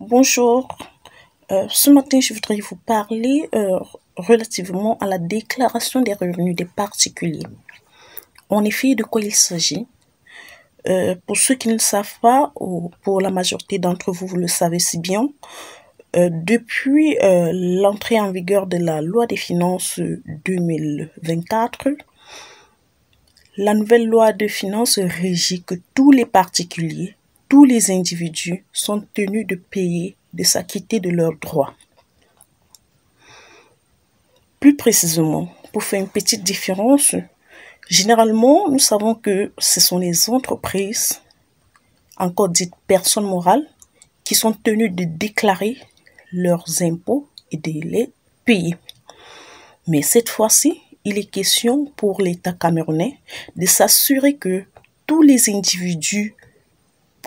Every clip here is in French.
Bonjour, ce matin je voudrais vous parler relativement à la déclaration des revenus des particuliers. En effet, de quoi il s'agit? Pour ceux qui ne le savent pas, ou pour la majorité d'entre vous, vous le savez si bien, depuis l'entrée en vigueur de la loi des finances 2024, la nouvelle loi de finances régit que tous les particuliers, tous les individus sont tenus de payer, de s'acquitter de leurs droits. Plus précisément, pour faire une petite différence, généralement, nous savons que ce sont les entreprises, encore dites personnes morales, qui sont tenues de déclarer leurs impôts et de les payer. Mais cette fois-ci, il est question pour l'État camerounais de s'assurer que tous les individus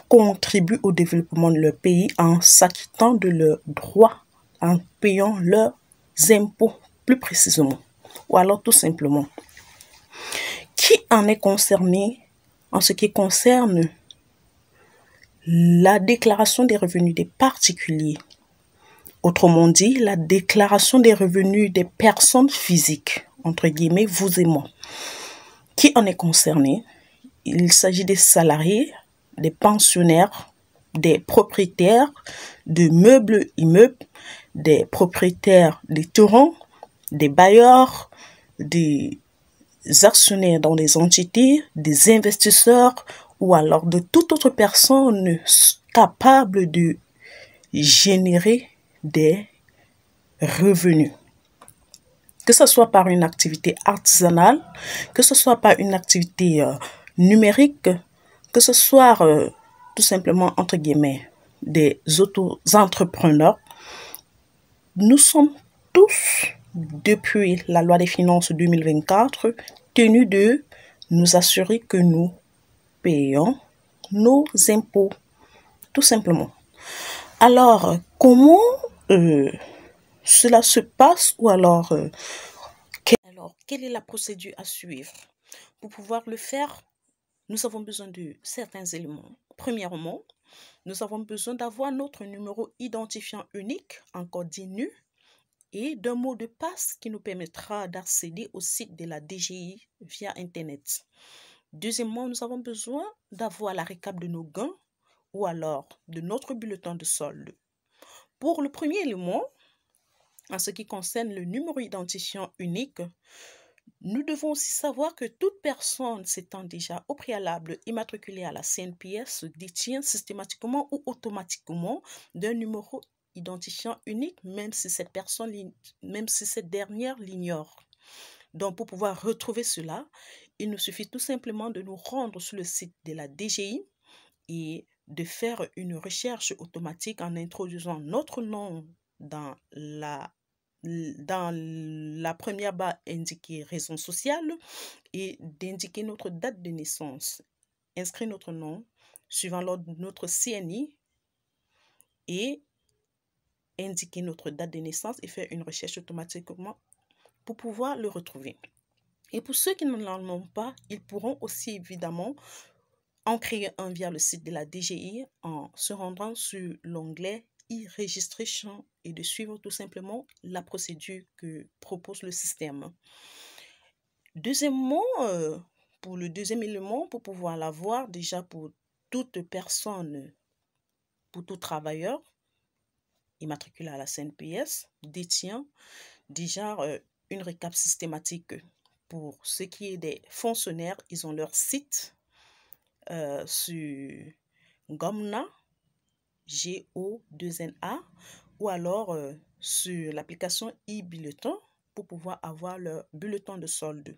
contribuent au développement de leur pays en s'acquittant de leurs droits, en payant leurs impôts plus précisément, ou alors tout simplement. Qui en est concerné en ce qui concerne la déclaration des revenus des particuliers? Autrement dit, la déclaration des revenus des personnes physiques, entre guillemets, vous et moi. Qui en est concerné? Il s'agit des salariés, des pensionnaires, des propriétaires de meubles immeubles, des propriétaires des terrains, des bailleurs, des actionnaires dans les entités, des investisseurs ou alors de toute autre personne capable de générer des revenus. Que ce soit par une activité artisanale, que ce soit par une activité numérique, que ce soit tout simplement, entre guillemets, des auto-entrepreneurs, nous sommes tous, depuis la loi des finances 2024, tenus de nous assurer que nous payons nos impôts, tout simplement. Alors, comment cela se passe ou alors, quelle est la procédure à suivre? Pour pouvoir le faire, nous avons besoin de certains éléments. Premièrement, nous avons besoin d'avoir notre numéro identifiant unique, encore dit NU, et d'un mot de passe qui nous permettra d'accéder au site de la DGI via Internet. Deuxièmement, nous avons besoin d'avoir la récap de nos gains ou alors de notre bulletin de solde. Pour le premier élément, en ce qui concerne le numéro identifiant unique, nous devons aussi savoir que toute personne s'étant déjà au préalable immatriculée à la CNPS détient systématiquement ou automatiquement d'un numéro identifiant unique, même si cette dernière l'ignore. Donc, pour pouvoir retrouver cela, il nous suffit tout simplement de nous rendre sur le site de la DGI et de faire une recherche automatique en introduisant notre nom dans la première barre indiquée raison sociale et d'indiquer notre date de naissance. Inscrire notre nom suivant l'ordre de notre CNI et indiquer notre date de naissance et faire une recherche automatiquement pour pouvoir le retrouver. Et pour ceux qui n'en ont pas, ils pourront aussi évidemment en créer un via le site de la DGI en se rendant sur l'onglet e-registration et de suivre tout simplement la procédure que propose le système. Deuxièmement, pour le deuxième élément, pour pouvoir l'avoir, déjà pour toute personne, pour tout travailleur immatriculé à la CNPS, détient déjà une récap systématique. Pour ce qui est des fonctionnaires, ils ont leur site sur Gomna, Go2na, ou alors sur l'application e-bulletin pour pouvoir avoir leur bulletin de solde.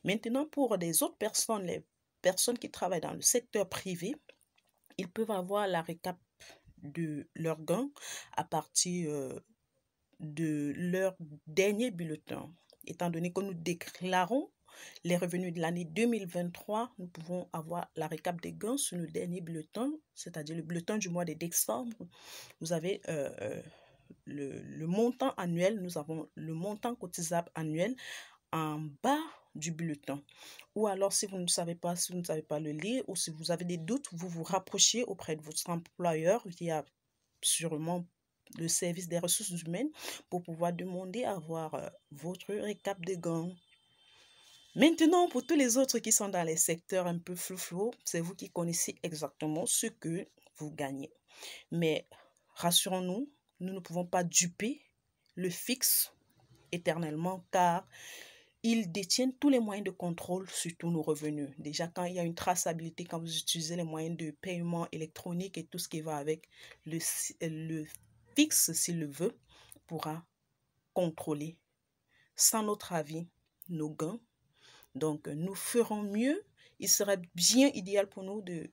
Maintenant, pour des autres personnes, les personnes qui travaillent dans le secteur privé, ils peuvent avoir la récap de leurs gains à partir de leur dernier bulletin. Étant donné que nous déclarons les revenus de l'année 2023, nous pouvons avoir la récap des gains sur le dernier bulletin, c'est-à-dire le bulletin du mois de décembre. Vous avez le montant annuel, nous avons le montant cotisable annuel en bas du bulletin. Ou alors, si vous ne savez pas le lire ou si vous avez des doutes, vous vous rapprochez auprès de votre employeur via sûrement le service des ressources humaines pour pouvoir demander à avoir votre récap de gains. Maintenant, pour tous les autres qui sont dans les secteurs un peu flou, c'est vous qui connaissez exactement ce que vous gagnez. Mais rassurons-nous, nous ne pouvons pas duper le fixe éternellement car ils détiennent tous les moyens de contrôle sur tous nos revenus. Déjà, quand il y a une traçabilité, quand vous utilisez les moyens de paiement électronique et tout ce qui va avec, le fixe, s'il le veut, pourra contrôler, sans notre avis, nos gains. Donc, nous ferons mieux. Il serait bien idéal pour nous de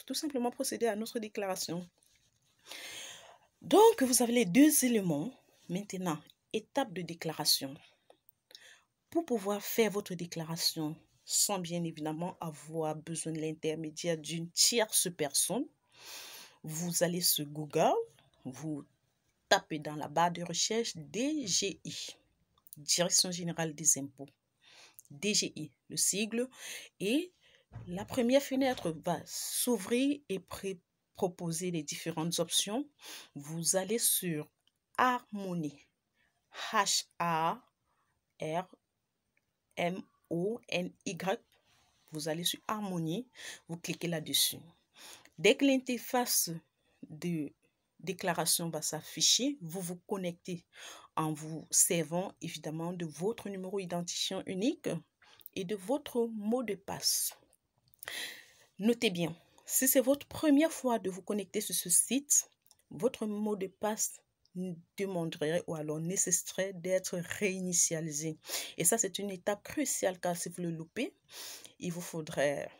tout simplement procéder à notre déclaration. Donc, vous avez les deux éléments. Maintenant, étape de déclaration. Pour pouvoir faire votre déclaration sans bien évidemment avoir besoin de l'intermédiaire d'une tierce personne, vous allez sur Google, vous tapez dans la barre de recherche DGI, Direction Générale des Impôts. DGI, le sigle, et la première fenêtre va s'ouvrir et proposer les différentes options. Vous allez sur Harmonie, H-A-R-M-O-N-Y. Vous allez sur Harmonie, vous cliquez là-dessus. Dès que l'interface de déclaration va s'afficher, vous vous connectez en vous servant évidemment de votre numéro identifiant unique et de votre mot de passe. Notez bien, si c'est votre première fois de vous connecter sur ce site, votre mot de passe demanderait ou alors nécessiterait d'être réinitialisé. Et ça, c'est une étape cruciale car si vous le loupez, il vous faudrait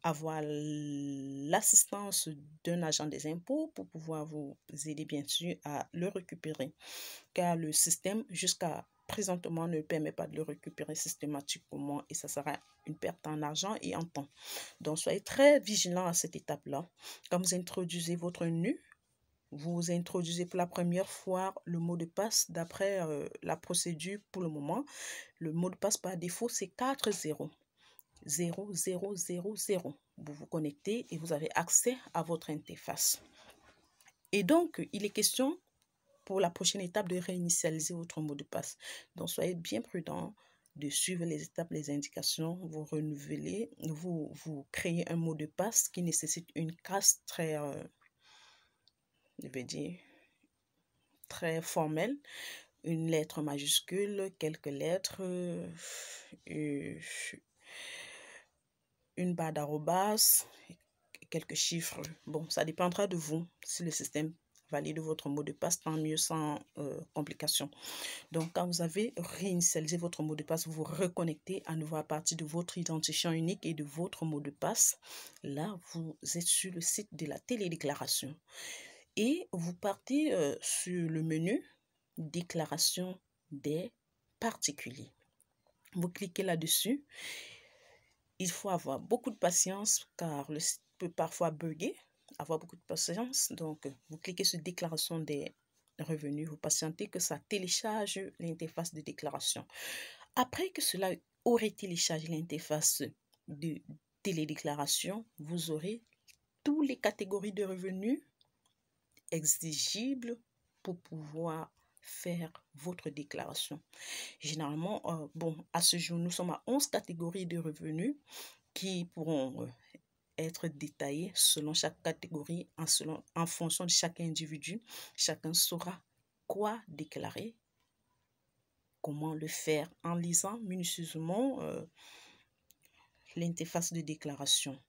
avoir l'assistance d'un agent des impôts pour pouvoir vous aider bien sûr à le récupérer. Car le système jusqu'à présentement ne permet pas de le récupérer systématiquement et ça sera une perte en argent et en temps. Donc soyez très vigilant à cette étape-là. Quand vous introduisez votre NU, vous introduisez pour la première fois le mot de passe d'après la procédure pour le moment. Le mot de passe par défaut, c'est 4 0. 0, 0, 0, 0. Vous vous connectez et vous avez accès à votre interface. Et donc, il est question pour la prochaine étape de réinitialiser votre mot de passe. Donc, soyez bien prudent de suivre les étapes, les indications, vous renouvelez, vous créez un mot de passe qui nécessite une casse très, je vais dire, très formelle. Une lettre majuscule, quelques lettres, une barre d'arrobas, quelques chiffres. Bon, ça dépendra de vous. Si le système valide votre mot de passe, tant mieux, sans complication. Donc, quand vous avez réinitialisé votre mot de passe, vous vous reconnectez à nouveau à partir de votre identifiant unique et de votre mot de passe. Là, vous êtes sur le site de la télédéclaration. Et vous partez sur le menu « Déclaration des particuliers ». Vous cliquez là-dessus. Il faut avoir beaucoup de patience car le site peut parfois bugger. Avoir beaucoup de patience. Donc, vous cliquez sur déclaration des revenus. Vous patientez que ça télécharge l'interface de déclaration. Après que cela aurait téléchargé l'interface de télédéclaration, vous aurez toutes les catégories de revenus exigibles pour pouvoir faire votre déclaration. Généralement, à ce jour, nous sommes à 11 catégories de revenus qui pourront être détaillées selon chaque catégorie, en fonction de chaque individu. Chacun saura quoi déclarer, comment le faire en lisant minutieusement l'interface de déclaration.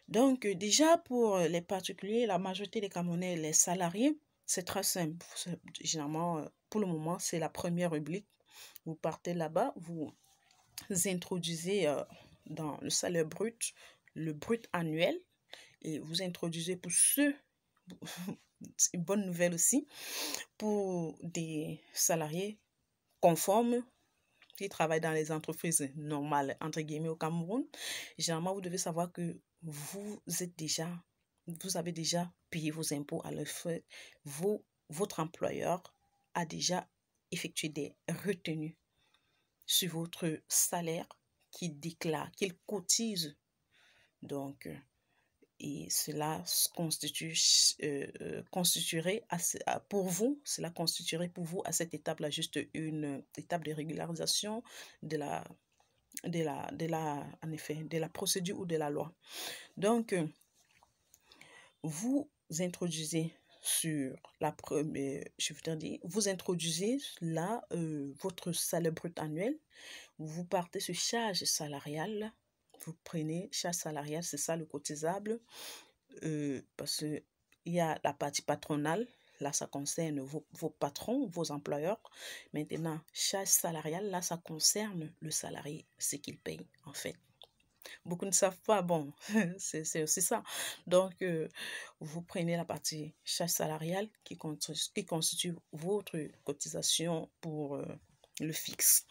Donc, déjà, pour les particuliers, la majorité des Camerounais, les salariés, c'est très simple. Généralement, pour le moment, c'est la première rubrique. Vous partez là-bas, vous introduisez dans le salaire brut, le brut annuel, et vous introduisez pour ceux, c'est une bonne nouvelle aussi, pour des salariés conformes qui travaillent dans les entreprises normales, entre guillemets, au Cameroun. Généralement, vous devez savoir que vous avez déjà payé vos impôts à leur fait. Votre employeur a déjà effectué des retenues sur votre salaire qu'il déclare, qu'il cotise. Donc, et cela constituerait pour vous, cela constituerait pour vous à cette étape-là juste une étape de régularisation de la, en effet, de la procédure ou de la loi. Donc, vous introduisez sur la première, je voudrais dire, vous introduisez là votre salaire brut annuel, vous partez sur charge salariale, vous prenez charge salariale, c'est ça le cotisable, parce qu'il y a la partie patronale, là ça concerne vos patrons, vos employeurs. Maintenant, charge salariale, là ça concerne le salarié, ce qu'il paye en fait. Beaucoup ne savent pas, bon, c'est aussi ça. Donc, vous prenez la partie charge salariale qui constitue votre cotisation pour le fixe.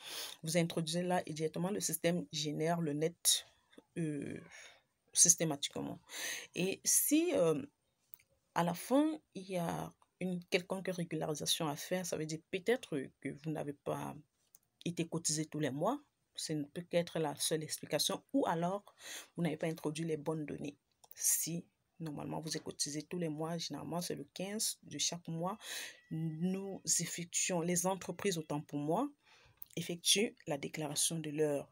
Vous introduisez là et directement le système génère le net systématiquement. Et si à la fin, il y a une quelconque régularisation à faire, ça veut dire peut-être que vous n'avez pas été cotisé tous les mois, ce ne peut qu'être la seule explication, ou alors vous n'avez pas introduit les bonnes données. Si normalement vous êtes cotisé tous les mois, généralement c'est le 15 de chaque mois, nous effectuons, les entreprises autant pour moi, effectuent la déclaration de leurs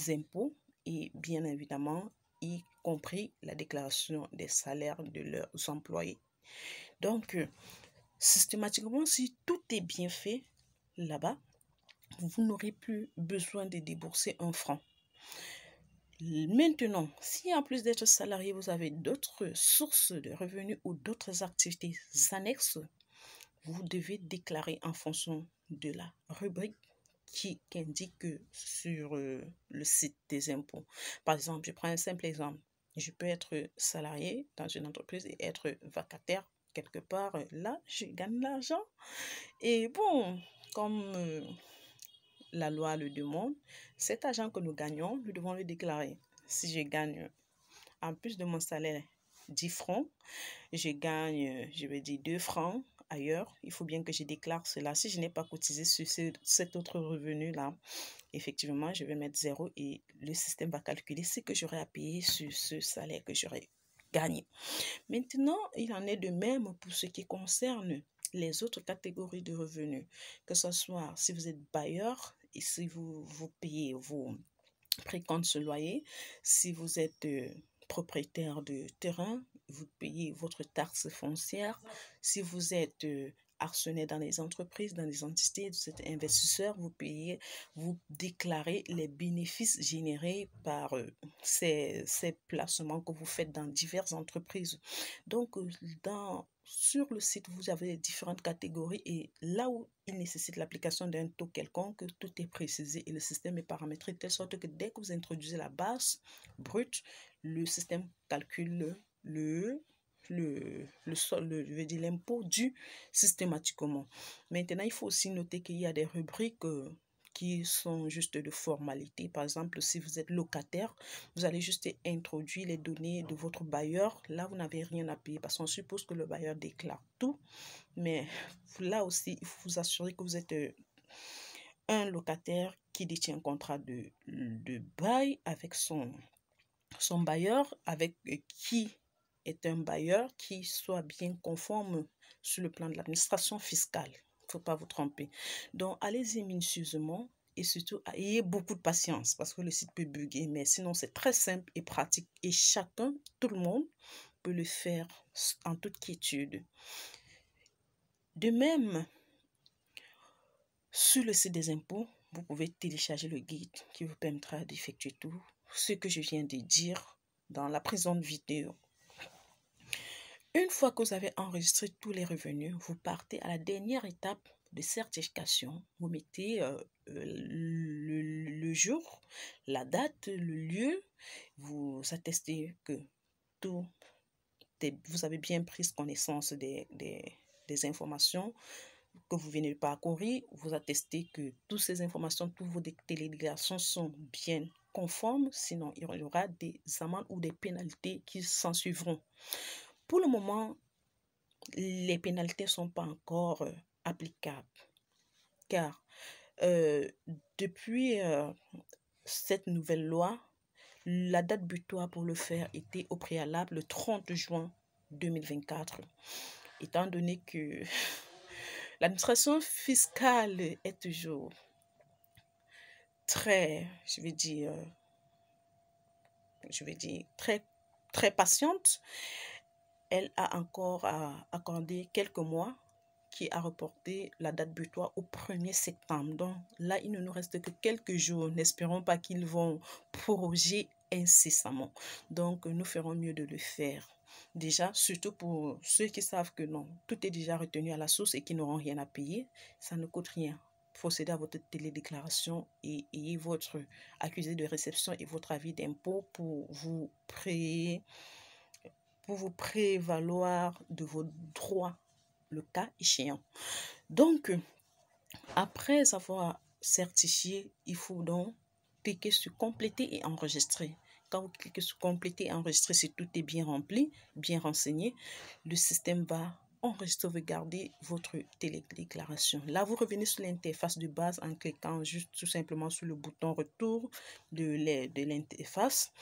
impôts et bien évidemment, y compris la déclaration des salaires de leurs employés. Donc, systématiquement, si tout est bien fait là-bas, vous n'aurez plus besoin de débourser un franc. Maintenant, si en plus d'être salarié, vous avez d'autres sources de revenus ou d'autres activités annexes, vous devez déclarer en fonction de la rubrique qui indique sur le site des impôts. Par exemple, je prends un simple exemple. Je peux être salarié dans une entreprise et être vacataire quelque part. Là, je gagne l'argent. Et bon, comme la loi le demande, cet argent que nous gagnons, nous devons le déclarer. Si je gagne, en plus de mon salaire, 10 francs, je gagne, je vais dire 2 francs ailleurs, il faut bien que je déclare cela. Si je n'ai pas cotisé sur cet autre revenu-là, effectivement, je vais mettre 0 et le système va calculer ce que j'aurai à payer sur ce salaire que j'aurai gagné. Maintenant, il en est de même pour ce qui concerne les autres catégories de revenus, que ce soit si vous êtes bailleur et si vous payez vos précomptes sur loyer, si vous êtes propriétaire de terrain, vous payez votre taxe foncière, si vous êtes actionnaire dans les entreprises, dans les entités, vous êtes investisseur, vous déclarez les bénéfices générés par ces placements que vous faites dans diverses entreprises. Donc, sur le site, vous avez différentes catégories et là où il nécessite l'application d'un taux quelconque, tout est précisé et le système est paramétré de telle sorte que dès que vous introduisez la base brute, le système calcule je veux dire l'impôt dû systématiquement. Maintenant, il faut aussi noter qu'il y a des rubriques qui sont juste de formalité. Par exemple, si vous êtes locataire, vous allez juste introduire les données de votre bailleur. Là, vous n'avez rien à payer parce qu'on suppose que le bailleur déclare tout. Mais là aussi, il faut vous assurer que vous êtes un locataire qui détient un contrat de bail avec son bailleur, avec qui est un bailleur qui soit bien conforme sur le plan de l'administration fiscale. Il ne faut pas vous tromper. Donc, allez-y minutieusement et surtout, ayez beaucoup de patience parce que le site peut bugger. Mais sinon, c'est très simple et pratique et chacun, tout le monde, peut le faire en toute quiétude. De même, sur le site des impôts, vous pouvez télécharger le guide qui vous permettra d'effectuer tout ce que je viens de dire dans la présente vidéo. Une fois que vous avez enregistré tous les revenus, vous partez à la dernière étape de certification. Vous mettez le jour, la date, le lieu. Vous attestez que vous avez bien pris connaissance des informations que vous venez de parcourir. Vous attestez que toutes ces informations, toutes vos télédéclarations sont bien conformes. Sinon, il y aura des amendes ou des pénalités qui s'en suivront. Pour le moment, les pénalités ne sont pas encore applicables, car depuis cette nouvelle loi, La date butoir pour le faire était au préalable le 30 juin 2024. Étant donné que l'administration fiscale est toujours très, je vais dire, très patiente, elle a encore accordé quelques mois qui a reporté la date butoir au 1er septembre. Donc là, il ne nous reste que quelques jours. N'espérons pas qu'ils vont proroger incessamment. Donc, nous ferons mieux de le faire. Déjà, surtout pour ceux qui savent que non, tout est déjà retenu à la source et qui n'auront rien à payer, ça ne coûte rien. Procédez à votre télédéclaration et ayez votre accusé de réception et votre avis d'impôt pour vous prévaloir de vos droits, le cas échéant. Donc, après avoir certifié, il faut donc cliquer sur compléter et enregistrer. Quand vous cliquez sur compléter et enregistrer, si tout est bien rempli, bien renseigné, le système va enregistrer, regarder votre télédéclaration. Là, vous revenez sur l'interface de base en cliquant juste tout simplement sur le bouton retour de l'interface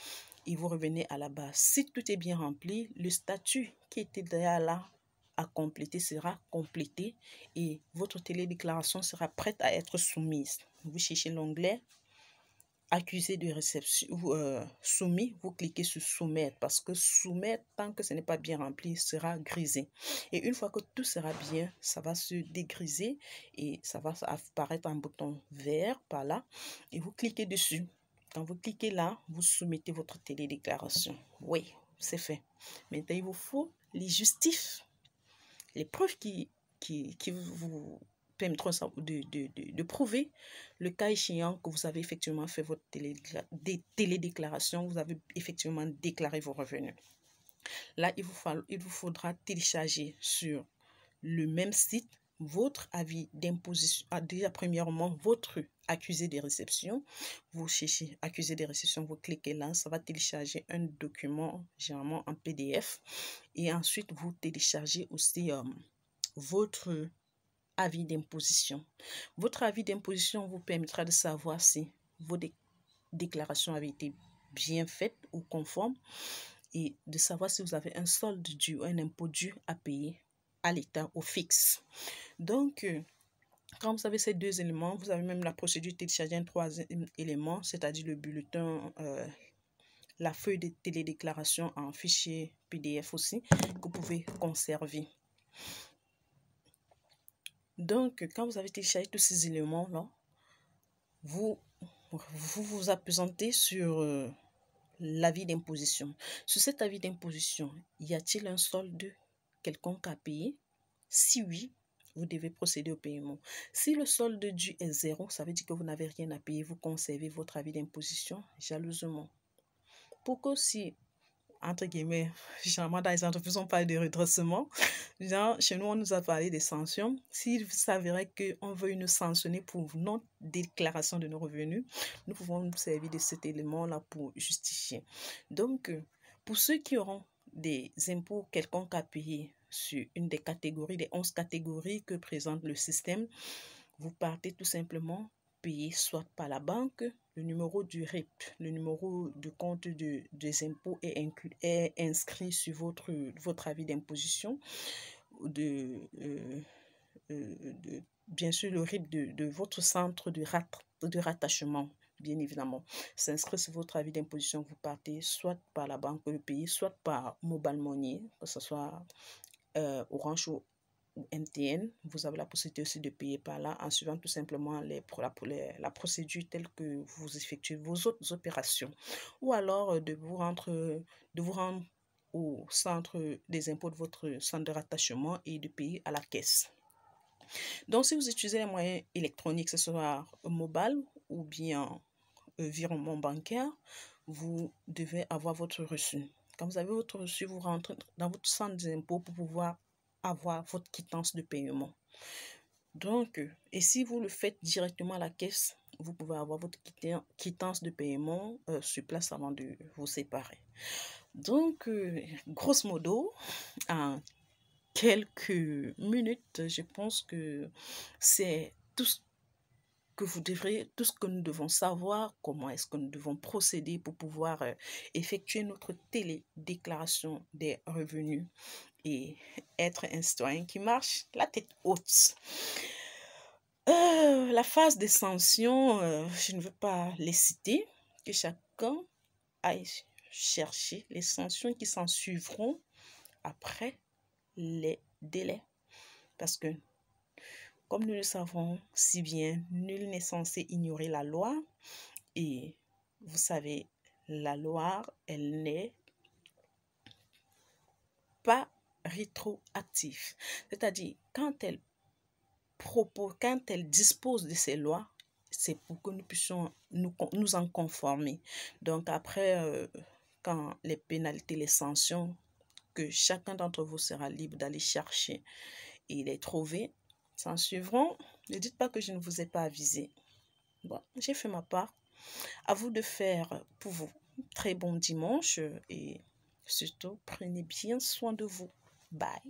et vous revenez à la base. Si tout est bien rempli, le statut qui était déjà là à compléter sera complété et votre télédéclaration sera prête à être soumise. Vous cherchez l'onglet accusé de réception ou soumis, vous cliquez sur soumettre parce que soumettre, tant que ce n'est pas bien rempli, sera grisé. Et une fois que tout sera bien, ça va se dégriser et ça va apparaître un bouton vert par là et vous cliquez dessus. Quand vous cliquez là, vous soumettez votre télédéclaration. Oui, c'est fait. Maintenant, il vous faut les justifs, les preuves qui vous permettront de prouver le cas échéant que vous avez effectivement fait votre télédéclaration, vous avez effectivement déclaré vos revenus. Là, il vous faudra télécharger sur le même site votre avis d'imposition. Déjà, premièrement, votre accusé de réception. Vous cherchez accusé de réception, vous cliquez là, ça va télécharger un document, généralement en PDF. Et ensuite, vous téléchargez aussi votre avis d'imposition. Votre avis d'imposition vous permettra de savoir si vos déclarations avaient été bien faites ou conformes et de savoir si vous avez un solde dû, un impôt dû à payer à l'État au fixe. Donc, quand vous avez ces deux éléments, vous avez même la procédure de télécharger un troisième élément, c'est-à-dire le bulletin, la feuille de télédéclaration en fichier PDF aussi, que vous pouvez conserver. Donc, quand vous avez téléchargé tous ces éléments-là, vous vous appesantez sur l'avis d'imposition. Sur cet avis d'imposition, y a-t-il un solde quelconque à payer? Si oui, vous devez procéder au paiement. Si le solde dû est 0, ça veut dire que vous n'avez rien à payer. Vous conservez votre avis d'imposition jalousement. Pourquoi si, entre guillemets, généralement dans les entreprises, on parle de redressement. Genre, chez nous, on nous a parlé des sanctions. S'il s'avérait qu'on veut nous sanctionner pour non-déclaration de nos revenus, nous pouvons nous servir de cet élément-là pour justifier. Donc, pour ceux qui auront des impôts quelconques à payer sur une des catégories, des 11 catégories que présente le système, vous partez tout simplement payer soit par la banque, le numéro du RIP, le numéro de compte des impôts est inscrit sur votre avis d'imposition, bien sûr le RIP de votre centre de rattachement, bien évidemment. S'inscrit sur votre avis d'imposition, vous partez soit par la banque le pays, soit par Mobile Money, que ce soit Orange ou MTN, vous avez la possibilité aussi de payer par là en suivant tout simplement la procédure telle que vous effectuez vos autres opérations. Ou alors de vous rendre au centre des impôts de votre centre de rattachement et de payer à la caisse. Donc, si vous utilisez les moyens électroniques, que ce soit mobile ou bien virement bancaire, vous devez avoir votre reçu. Quand vous avez votre reçu, vous rentrez dans votre centre des impôts pour pouvoir avoir votre quittance de paiement. Donc, et si vous le faites directement à la caisse, vous pouvez avoir votre quittance de paiement sur place avant de vous séparer. Donc, grosso modo, en quelques minutes, je pense que c'est tout ce que vous devrez, tout ce que nous devons savoir, comment est-ce que nous devons procéder pour pouvoir effectuer notre télédéclaration des revenus et être un citoyen qui marche la tête haute. La phase des sanctions, je ne veux pas les citer, que chacun aille chercher les sanctions qui s'en suivront après les délais. Parce que, comme nous le savons si bien, nul n'est censé ignorer la loi. Et vous savez, la loi, elle n'est pas rétroactive. C'est-à-dire, quand elle dispose de ces lois, c'est pour que nous puissions nous en conformer. Donc après, quand les pénalités, les sanctions, que chacun d'entre vous sera libre d'aller chercher et les trouver, s'en suivront. Ne dites pas que je ne vous ai pas avisé. Bon, j'ai fait ma part. À vous de faire pour vous. Très bon dimanche et surtout, prenez bien soin de vous. Bye.